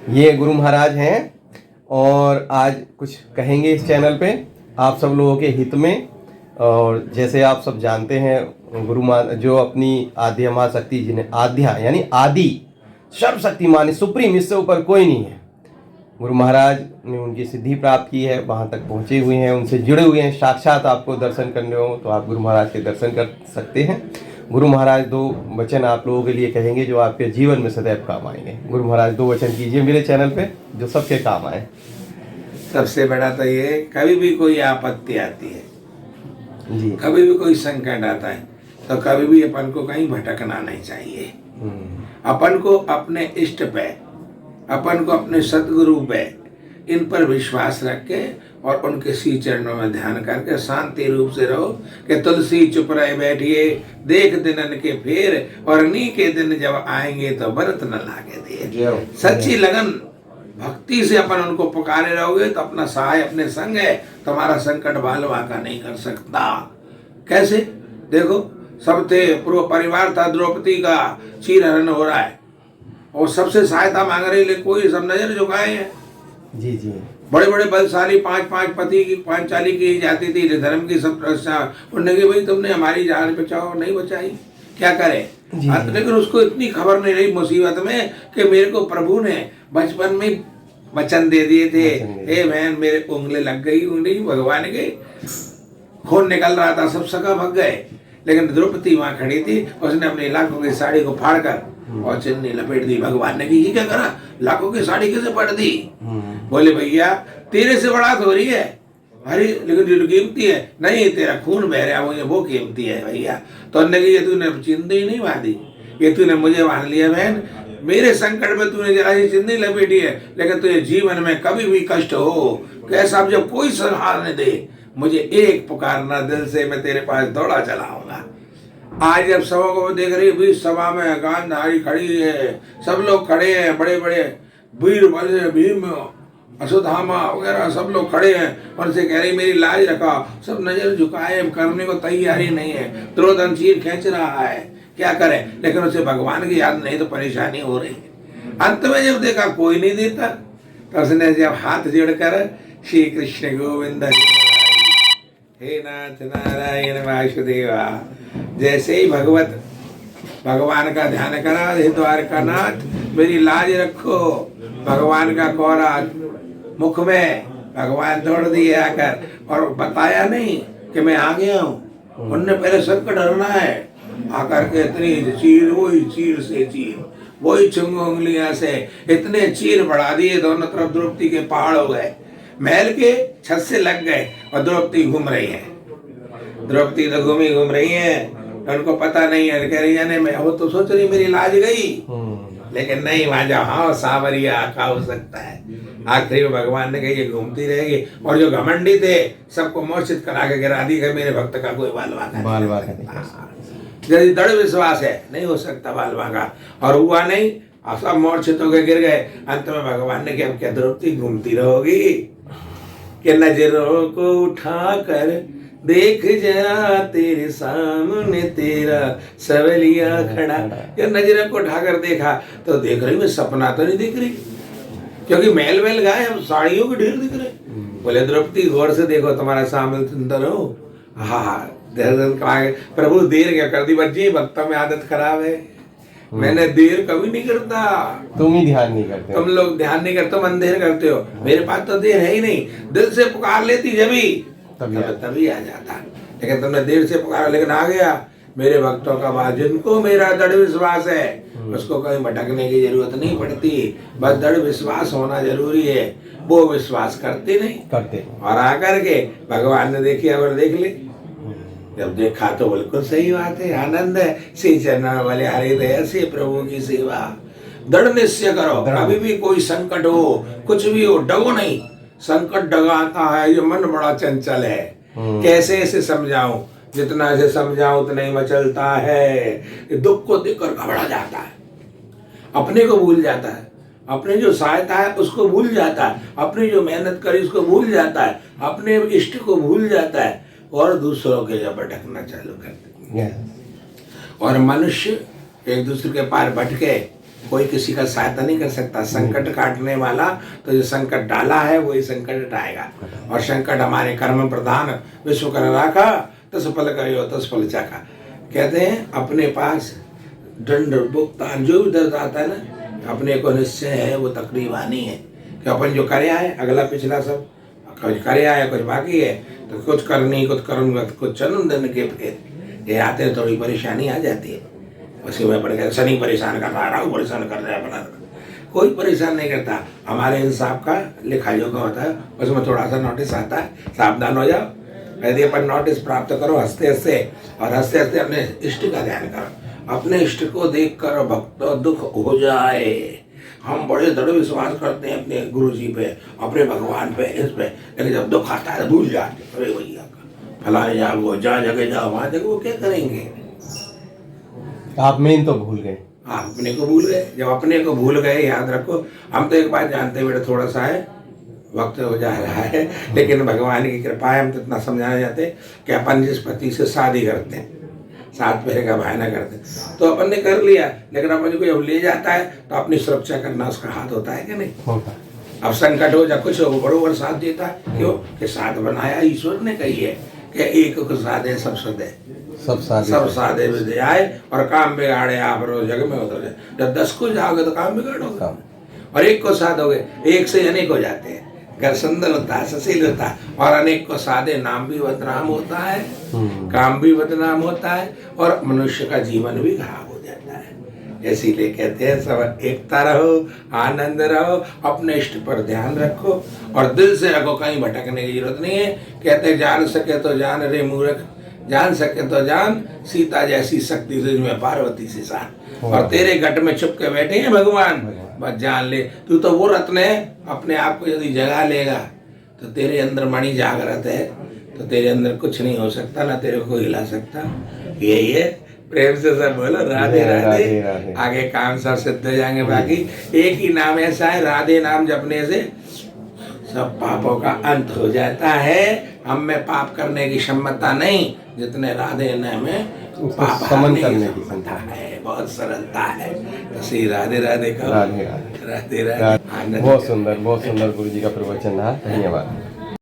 ये गुरु महाराज हैं और आज कुछ कहेंगे इस चैनल पे आप सब लोगों के हित में। और जैसे आप सब जानते हैं गुरु माँ जो अपनी आद्या माँ शक्ति जिन्हें आद्या यानी आदि सर्वशक्तिमान सुप्रीम, इससे ऊपर कोई नहीं है। गुरु महाराज ने उनकी सिद्धि प्राप्त की है, वहाँ तक पहुँचे हुए हैं, उनसे जुड़े हुए हैं। साक्षात आपको दर्शन करने हो तो आप गुरु महाराज के दर्शन कर सकते हैं। गुरु महाराज दो वचन आप लोगों के लिए कहेंगे जो आपके जीवन में सदैव काम आएंगे। गुरु महाराज दो वचन कीजिए मेरे चैनल पे जो सबके काम आए। सबसे बड़ा तो ये, कभी भी कोई आपत्ति आती है जी, कभी भी कोई संकट आता है तो कभी भी अपन को कहीं भटकना नहीं चाहिए। अपन को अपने इष्ट पे, अपन को अपने सदगुरु पे, इन पर विश्वास रख के और उनके सी चरणों में ध्यान करके शांति रूप से रहो कि तुलसी चुप रहे बैठिए देख दिनन के फेर, और नी के दिन जब आएंगे तो व्रत न लागे दिए। सच्ची लगन भक्ति से अपन उनको पुकारे रहोगे तो अपना सहाय अपने संग है, तुम्हारा संकट बाल वाका नहीं कर सकता। कैसे देखो, सब थे, पूरा परिवार था, द्रौपदी का चीरहरण हो रहा है और सबसे सहायता मांग रही, लेकिन कोई सब नजर झुकाए हैं। जी जी, बड़े बड़े बलशाली पांच पति की पांचाली की जाती थी, धर्म की सब रक्षा, उन्होंने कहा भाई तुमने हमारी जान बचाओ, नहीं बचाई, क्या करे। लेकिन उसको इतनी खबर नहीं रही मुसीबत में कि मेरे को प्रभु ने बचपन में वचन दे दिए थे, हे बहन मेरे उंगली लग गई, उंगली भगवान के खून निकल रहा था, सब सका भग गए। लेकिन द्रौपदी वहां खड़ी थी, उसने अपने लाखों की साड़ी को फाड़कर और चुन्नी लपेट दी। भगवान ने कहा ये क्या करा, लाखों की साड़ी कैसे पड़ दी। बोले भैया तेरे से बड़ा थोड़ी है, अरे लेकिन जो कीमती है, नहीं तेरा खून बह रहा है वो कीमती है भैया। तो उन्होंने कहा ये तूने चिंदी नहीं बांधी, ये तूने मुझे बांध लिया बहन, मेरे संकट में तूने जरा सी चिंदी लपेटी है, लेकिन तुझे जीवन में कभी भी कष्ट हो, कैसा जब कोई सहारा न दे, मुझे एक पुकारना दिल से, मैं तेरे पास दौड़ा चला आऊंगा। आज जब सभा को देख रही है, सभा में गांधारी खड़ी है, सब लोग खड़े हैं, बड़े बड़े वीर बड़े भीम अश्वत्थामा वगैरह सब लोग खड़े हैं, उनसे कह रही मेरी लाज रखा, सब नजर झुकाए करने को तैयारी नहीं है। दुर्योधन चीर खींच रहा है, क्या करे, लेकिन उसे भगवान की याद नहीं तो परेशानी हो रही है। अंत में जब देखा कोई नहीं देता तो उसने जब हाथ जोड़कर श्री कृष्ण गोविंद हे नाथ नारायण वासुदेवा, जैसे ही भगवान का ध्यान करा, हे द्वारका नाथ मेरी लाज रखो, भगवान का कोरा मुख में भगवान दौड़ दिए आकर, और बताया नहीं कि मैं आ गया हूँ। उनने पहले संकट हरना है, आकर के इतनी चीर, वही चीर से चीर, वही चुंग उंगलियां से इतने चीर बढ़ा दिए, दोनों तरफ द्रौपदी के पहाड़ हो गए, महल के छत से लग गए, और द्रौपदी घूम रही है। द्रौपदी तो घूम रही है, उनको पता नहीं है, कह रही है मैं, वो तो सोच रही मेरी लाज गई, लेकिन नहीं, वहां जाओ हाँ सावरिया का हो सकता है। आखिरी में भगवान ने कहा ये घूमती रहेगी, और जो घमंडी थे सबको मूर्छित करा के गिरा दी, मेरे भक्त का कोई बाल वाका नहीं। यदि दृढ़ विश्वास है नहीं हो सकता बाल वाका, और हुआ नहीं, सब मूर्छित होकर गिर गए। अंत में भगवान ने कहा क्या द्रौपदी घूमती रहोगी, कि नजरों को उठाकर देख जरा तेरे सामने तेरा सवलिया खड़ा। या नजरों को उठाकर देखा तो देख रही मैं सपना तो नहीं दिख रही, क्योंकि महल महल गाए, हम साड़ियों के ढेर दिख रहे। बोले द्रौपदी गौर से देखो तुम्हारा सामने सुंदर हो। हाँ प्रभु देर क्या कर दी, बच्ची भक्तों में आदत खराब है, मैंने देर कभी नहीं करता, तुम ही ध्यान नहीं करते, तुम लोग ध्यान नहीं करते, तुम अंधेर करते हो, मेरे पास तो देर है ही नहीं। दिल से पुकार लेती तभी आ जाता, लेकिन तुमने देर से पुकारा लेकिन आ गया। मेरे भक्तों का बात, जिनको मेरा दृढ़ विश्वास है उसको कहीं भटकने की जरूरत नहीं पड़ती, बस दृढ़ विश्वास होना जरूरी है। वो विश्वास करते नहीं करते, और आकर के भगवान ने देखी और देख ली, जब देखा तो बिल्कुल सही बात है, आनंद है। श्री चरण वाले हरे दया से प्रभु की सेवा, दृढ़ निश्चय करो, कभी भी कोई संकट हो, कुछ भी हो, डगो नहीं। संकट डगाता है, ये मन बड़ा चंचल है, कैसे इसे समझाऊं, जितना इसे समझाऊं उतना ही मचलता है। दुख को देखकर घबरा जाता है, अपने को भूल जाता है, अपने जो सहायता है उसको भूल जाता है, अपनी जो मेहनत करी उसको भूल जाता है, अपने इष्ट को भूल जाता है, और दूसरों के जब भटकना चालू कर देते। और मनुष्य एक दूसरे के पार भटके कोई किसी का सहायता नहीं कर सकता। संकट काटने वाला तो जो संकट डाला है वही संकट हटाएगा। और संकट हमारे कर्म प्रधान विश्व कर राखा, तस फल करो तस फल चाखा। कहते हैं अपने पास दंड भुगतान जो भी दर्द आता है ना, अपने को निश्चय है वो तकरीबानी है कि अपन जो करे आए, अगला पिछला सब कुछ करे आए, कुछ बाकी है, तो कुछ करनी कुछ करूँगा कुछ चंदन के फिर ये आते हैं, थोड़ी परेशानी आ जाती है। उसी में पड़ गया शनि परेशान कर रहा, राहु परेशान कर रहा है, अपना कोई परेशान नहीं करता। हमारे इंसाफ का लिखा जोखा होता है, उसमें थोड़ा सा नोटिस आता है, सावधान हो जाओ। यदि अपन नोटिस प्राप्त करो हंसते हंसते, और हंसते हंसते अपने इष्ट का ध्यान करो। अपने इष्ट को देख कर भक्त दुख हो जाए। हम बड़े दृढ़ विश्वास करते हैं अपने गुरु जी पे, अपने भगवान पे, इस पे, लेकिन जब दुख आता है भूल जाते। अरे भैया फलाने जाओ, वो जहाँ जगह जाओ, वहाँ जगह वो क्या करेंगे। आप मेन तो भूल गए। हाँ, अपने को भूल गए। जब अपने को भूल गए, याद रखो, हम तो एक बात जानते हैं, बेटा थोड़ा सा है वक्त हो जा रहा है, लेकिन भगवान की कृपा है, हम तो इतना समझाना चाहते हैं कि अपन जिस पति से शादी करते हैं, 7 फेरे का बहाना करते हैं, तो अपन ने कर लिया, लेकिन अपन को जब ले जाता है तो अपनी सुरक्षा करना उसका हाथ होता है कि नहीं होता। अब संकट हो या कुछ हो, बरोबर साथ देता है। क्यों कि साथ बनाया ईश्वर ने, कही है कि एक को साधे सब सदे, सब साधे विदे आए, और काम बिगाड़े आप रोज जग में उतर जाए। जब 10 को जाओगे तो काम बिगाड़ोगे, और एक को साधोगे, एक से अनेक हो जाते हैं। घर सुंदर होता है, सुशील होता है, और अनेक को साधे नाम भी बदनाम होता है, काम भी बदनाम होता है, और मनुष्य का जीवन भी खराब हो जाता है। इसीलिए कहते हैं सब एकता रहो, आनंद रहो, अपने इष्ट पर ध्यान रखो, और दिल से रखो, कहीं भटकने की जरूरत नहीं है। कहते जान सके तो जान रे मूर्ख, जान सके तो जान, सीता जैसी शक्ति तुझमें पार्वती से शान। और तेरे घट में छुप के बैठे हैं भगवान, बस जान ले तू तो वो रत्न है। अपने आप को यदि जगा लेगा तो तेरे अंदर मणि जागृत है, तो तेरे अंदर कुछ नहीं हो सकता, ना तेरे को हिला सकता। यही है, प्रेम से सब बोलो राधे राधे। आगे काम सब सिद्ध हो जाएंगे। बाकी एक ही नाम ऐसा है, राधे नाम जपने से सब पापों का अंत हो जाता है। हम में पाप करने की क्षमता नहीं, जितने राधे नाम में पाप समन करने की क्षमता है, बहुत सरलता है। तो श्री राधे राधे का राधे राधे राधे राधे। बहुत सुंदर गुरु जी का प्रवचन रहा। धन्यवाद।